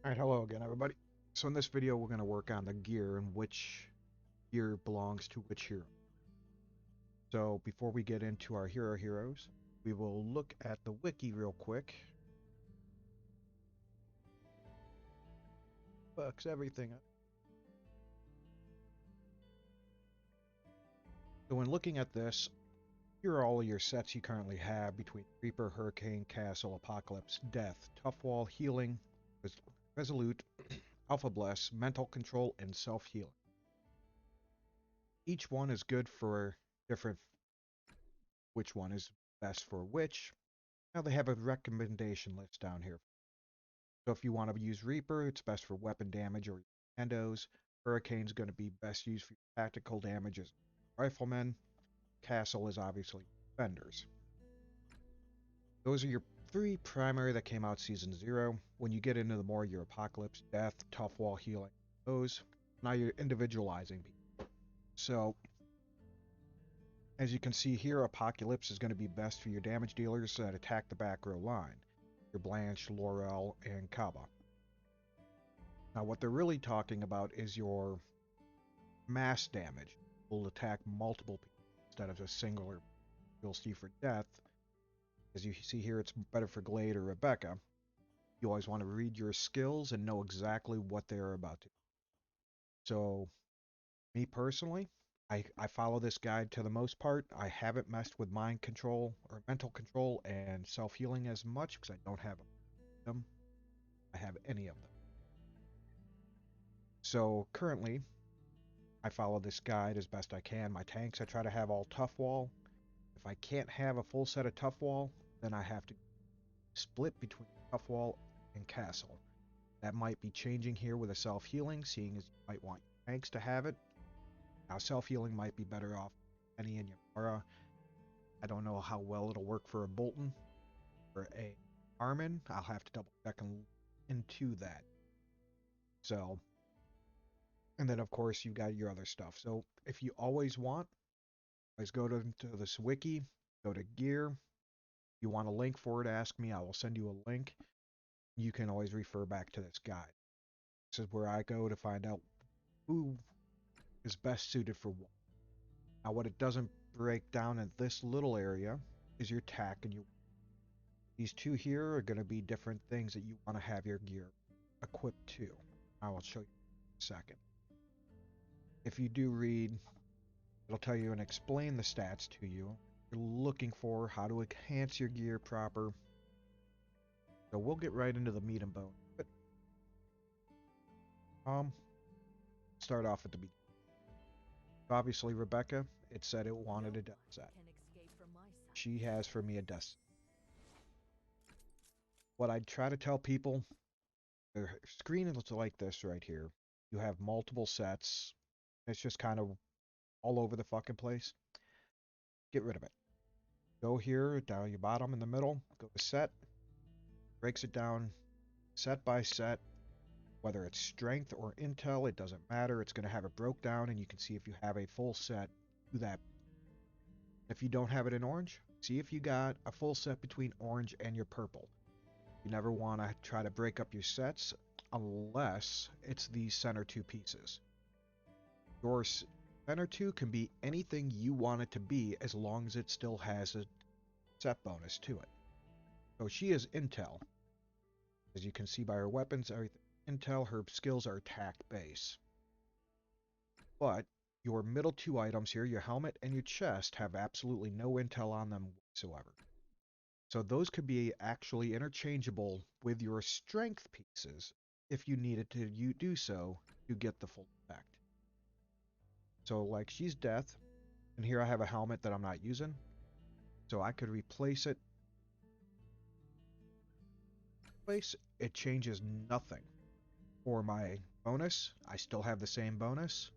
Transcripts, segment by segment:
Alright, hello again everybody. So in this video we're going to work on the gear and which gear belongs to which hero. So before we get into our heroes, we will look at the wiki real quick. Fucks everything up. So when looking at this, here are all of your sets you currently have between Reaper, Hurricane, Castle, Apocalypse, Death, Tough Wall, Healing, Resolute, Alpha Bless, Mental Control, and Self-Healing. Each one is good for different which one is best for which. Now they have a recommendation list down here. So if you want to use Reaper, it's best for weapon damage or endos. Hurricane's going to be best used for tactical damage as riflemen. Castle is obviously defenders. Those are your three primary that came out season 0. When you get into the more your Apocalypse, Death, Tough Wall, Healing, those, now you're individualizing people. So as you can see here, Apocalypse is going to be best for your damage dealers that attack the back row line. Your Blanche, Laurel, and Kaba. Now what they're really talking about is your mass damage. Will attack multiple people instead of a singular. You'll see for Death, as you see here, it's better for Glade or Rebecca. You always want to read your skills and know exactly what they are about to do. So, me personally, I follow this guide to the most part. I haven't messed with mind control or mental control and self-healing as much because I don't have them. I have any of them. So currently, I follow this guide as best I can. My tanks, I try to have all tough wall. If I can't have a full set of tough wall, then I have to split between tough wall and castle. That might be changing here with a self-healing, seeing as you might want your tanks to have it. Now self-healing might be better off Penny and Yamara. I don't know how well it'll work for a Bolton or a Armin. I'll have to double check into that. So, and then of course you got your other stuff. So if you always want, always go to this wiki, go to gear. If you want a link for it, ask me. I will send you a link. You can always refer back to this guide. This is where I go to find out who is best suited for what. Now, what it doesn't break down in this little area is your tack and your. These two here are going to be different things that you want to have your gear equipped to. I will show you in a second. If you do read, it'll tell you and explain the stats to you. You're looking for how to enhance your gear proper. So we'll get right into the meat and bone. But start off at the beginning. Obviously, Rebecca, it said it wanted a death set. She has for me a death. What I try to tell people, the screen is like this right here. You have multiple sets. It's just kind of all over the fucking place. Get rid of it. Go here, down your bottom in the middle, go to set, breaks it down set by set, whether it's strength or intel, it doesn't matter. It's going to have it broke down and you can see if you have a full set to that. If you don't have it in orange, see if you got a full set between orange and your purple. You never want to try to break up your sets unless it's these center two pieces. Your center two can be anything you want it to be as long as it still has a set bonus to it. So she is intel. As you can see by her weapons, everything intel, her skills are attack base. But your middle two items here, your helmet and your chest, have absolutely no intel on them whatsoever. So those could be actually interchangeable with your strength pieces if you needed to do so to get the full effect. So like she's death, and here I have a helmet that I'm not using. So I could replace it. It changes nothing. For my bonus, I still have the same bonus.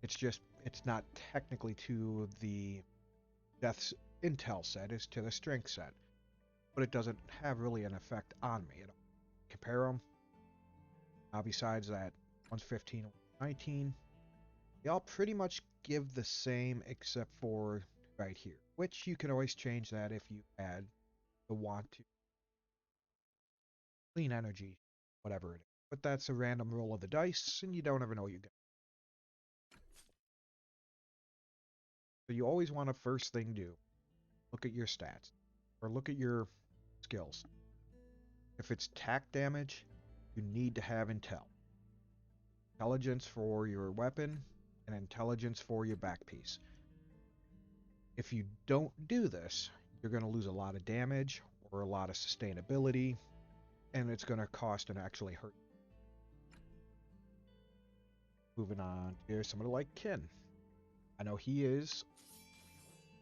It's just, it's not technically to the death's intel set, it's to the strength set. But it doesn't have really an effect on me at all. Compare them. Now besides that, one's 15, one's 19. They all pretty much give the same except for right here, which you can always change that if you add the want to. Clean energy, whatever it is. But that's a random roll of the dice, and you don't ever know what you get. So you always want to first thing do, look at your stats, or look at your skills. If it's tack damage, you need to have intel. Intelligence for your weapon, and intelligence for your back piece. If you don't do this, you're going to lose a lot of damage or a lot of sustainability, and it's going to cost and actually hurt. Moving on to somebody like Kin. I know he is,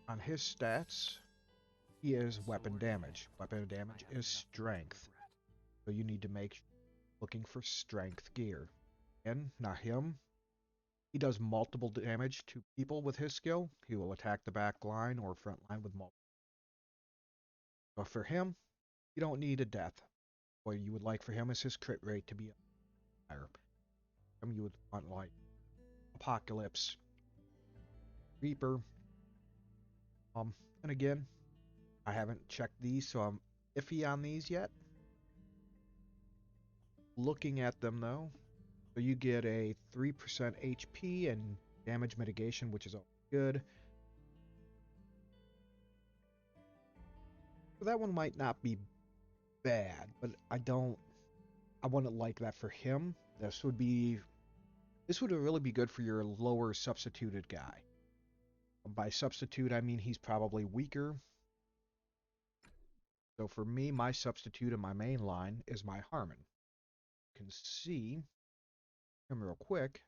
on his stats, he is weapon damage. Weapon damage is strength. So you need to make looking for strength gear. And not him. He does multiple damage to people with his skill. He will attack the back line or front line with multiple. But for him, you don't need a death. What you would like for him is his crit rate to be higher. You would want like Apocalypse, Reaper. And again, I haven't checked these, so I'm iffy on these yet. Looking at them though, so you get a 3% HP and damage mitigation, which is all good. So that one might not be bad, but I wouldn't like that for him. This would really be good for your lower substituted guy. By substitute, I mean he's probably weaker. So for me, my substitute in my main line is my Harmon. You can see him real quick.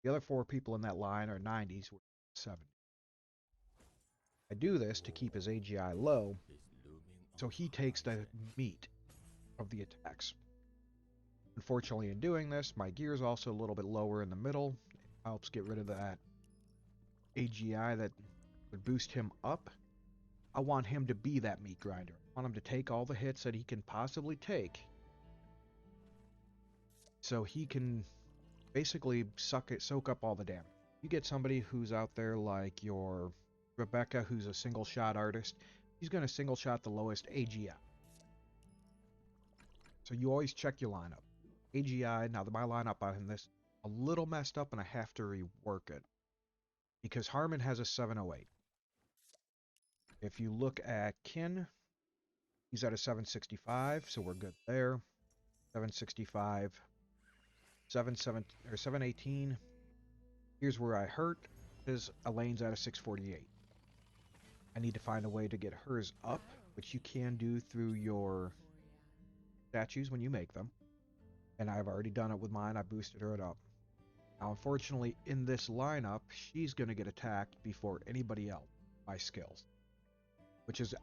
The other 4 people in that line are 90s, 70. I do this to keep his AGI low, so he takes the meat of the attacks. Unfortunately, in doing this, my gear is also a little bit lower in the middle. It helps get rid of that AGI that would boost him up. I want him to be that meat grinder. I want him to take all the hits that he can possibly take, so he can basically soak up all the damage. You get somebody who's out there like your Rebecca, who's a single shot artist, he's going to single shot the lowest AGI. So you always check your lineup. AGI, now my lineup on this a little messed up and I have to rework it. Because Harmon has a 708. If you look at Kin, he's at a 765, so we're good there. 765, 718. Here's where I hurt. Elaine's at a 648. I need to find a way to get hers up, which you can do through your statues when you make them. And I've already done it with mine. I boosted her up. Now, unfortunately, in this lineup, she's going to get attacked before anybody else by skills, which is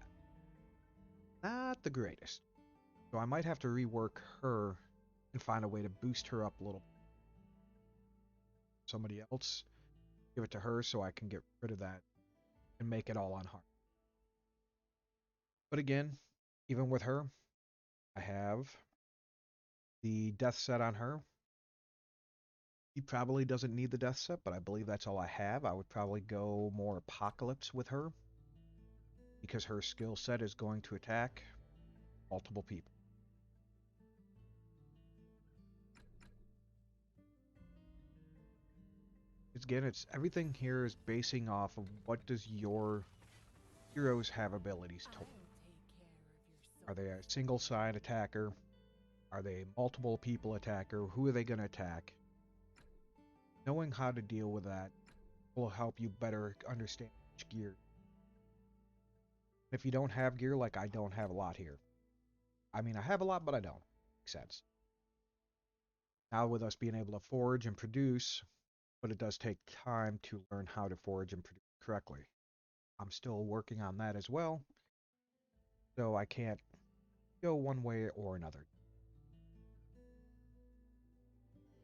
not the greatest. So I might have to rework her and find a way to boost her up a little. Somebody else, give it to her so I can get rid of that and make it all on her. But again, even with her, I have the death set on her. He probably doesn't need the death set, but I believe that's all I have. I would probably go more Apocalypse with her, because her skill set is going to attack multiple people. Again, everything here is basing off of what does your heroes have abilities to. Are they a single side attacker? Are they multiple people attacker? Who are they going to attack? Knowing how to deal with that will help you better understand each gear. If you don't have gear, like I don't have a lot here. I mean, I have a lot, but I don't. Makes sense. Now with us being able to forage and produce, but it does take time to learn how to forage and produce correctly. I'm still working on that as well, so I can't go one way or another.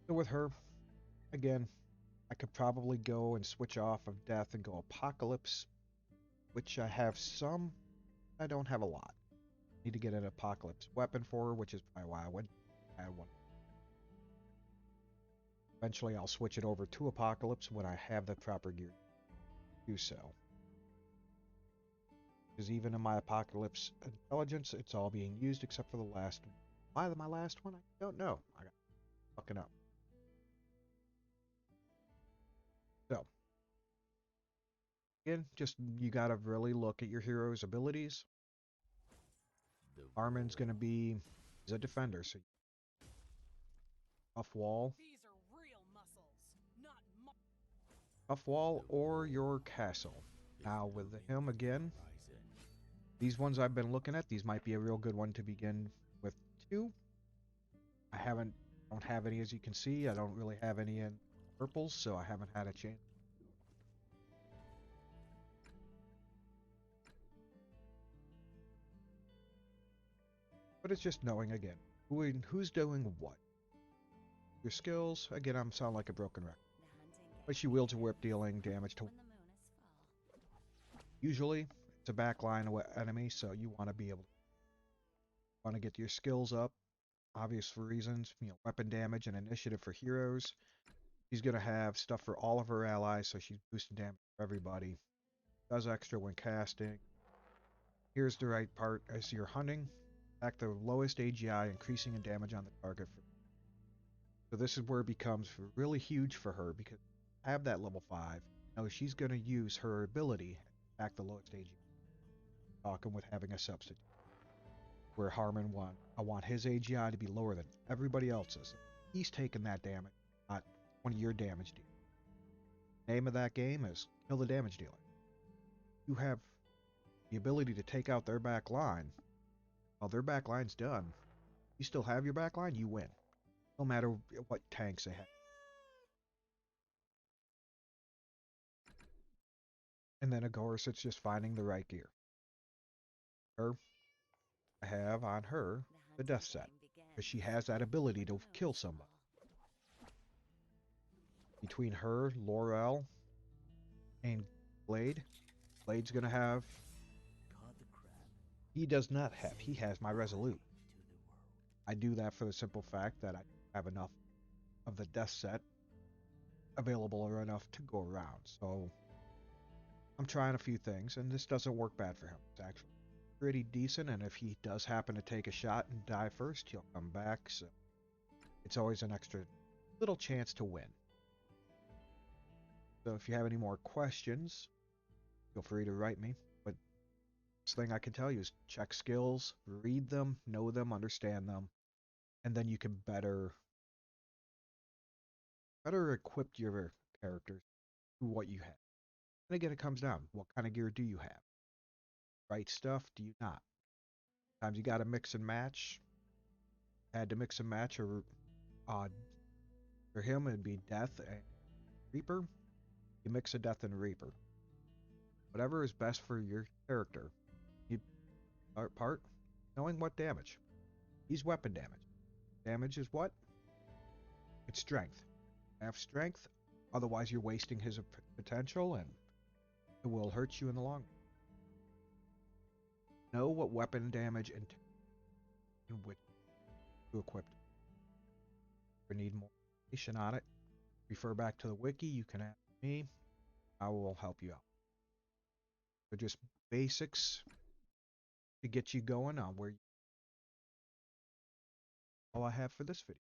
So with her, again, I could probably go and switch off of Death and go Apocalypse, which I have some. I don't have a lot. Need to get an Apocalypse weapon for her, which is probably why I went add one. Eventually, I'll switch it over to Apocalypse when I have the proper gear to do so. Because even in my Apocalypse intelligence, it's all being used except for the last one. Why my last one? I don't know. I got fucking up. So, again, just you gotta really look at your hero's abilities. Harmon's gonna be, he's a defender, so off wall. These are real muscles, not Off wall or your castle. Now with him again, these ones I've been looking at, these might be a real good one to begin with too. I don't have any, as you can see. I don't really have any in purples, so I haven't had a chance. But it's just knowing again who's doing what. Your skills, again, I'm sound like a broken record. But she wields a whip, dealing damage to. Usually, it's a backline enemy, so you want to be able to get your skills up. Obvious reasons, weapon damage and initiative for heroes. She's gonna have stuff for all of her allies, so she's boosting damage for everybody. Does extra when casting. Here's the right part: as you're hunting, attack the lowest AGI, increasing in damage on the target. So this is where it becomes really huge for her because have that level 5. Now she's gonna use her ability to attack the lowest AGI. Talking with having a substitute. Where Harmon won. I want his AGI to be lower than everybody else's. He's taking that damage, not one of your damage dealers. Name of that game is Kill the Damage Dealer. You have the ability to take out their back line. While their back line's done, you still have your back line, you win. No matter what tanks they have. And then, of course, it's just finding the right gear. Her, I have on her the death set. Because she has that ability to kill somebody. Between her, Laurel, and Blade, Blade's gonna have. He does not have. He has my Resolute. I do that for the simple fact that I have enough of the death set available or enough to go around. So I'm trying a few things, and this doesn't work bad for him. It's actually pretty decent, and if he does happen to take a shot and die first, he'll come back. So it's always an extra little chance to win. So if you have any more questions, feel free to write me. But the thing I can tell you is check skills, read them, know them, understand them, and then you can better equip your characters to what you have. And again, it comes down, what kind of gear do you have? Right stuff, do you not? Sometimes you gotta mix and match. Had to mix and match, or for him it'd be Death and Reaper. You mix a Death and a Reaper. Whatever is best for your character. You part knowing what damage. He's weapon damage. Damage is what? It's strength. Have strength, otherwise you're wasting his potential and it will hurt you in the long run. Know what weapon damage and which to equip. If you need more information on it, refer back to the wiki. You can ask me. I will help you out. So just basics to get you going on where all I have for this video.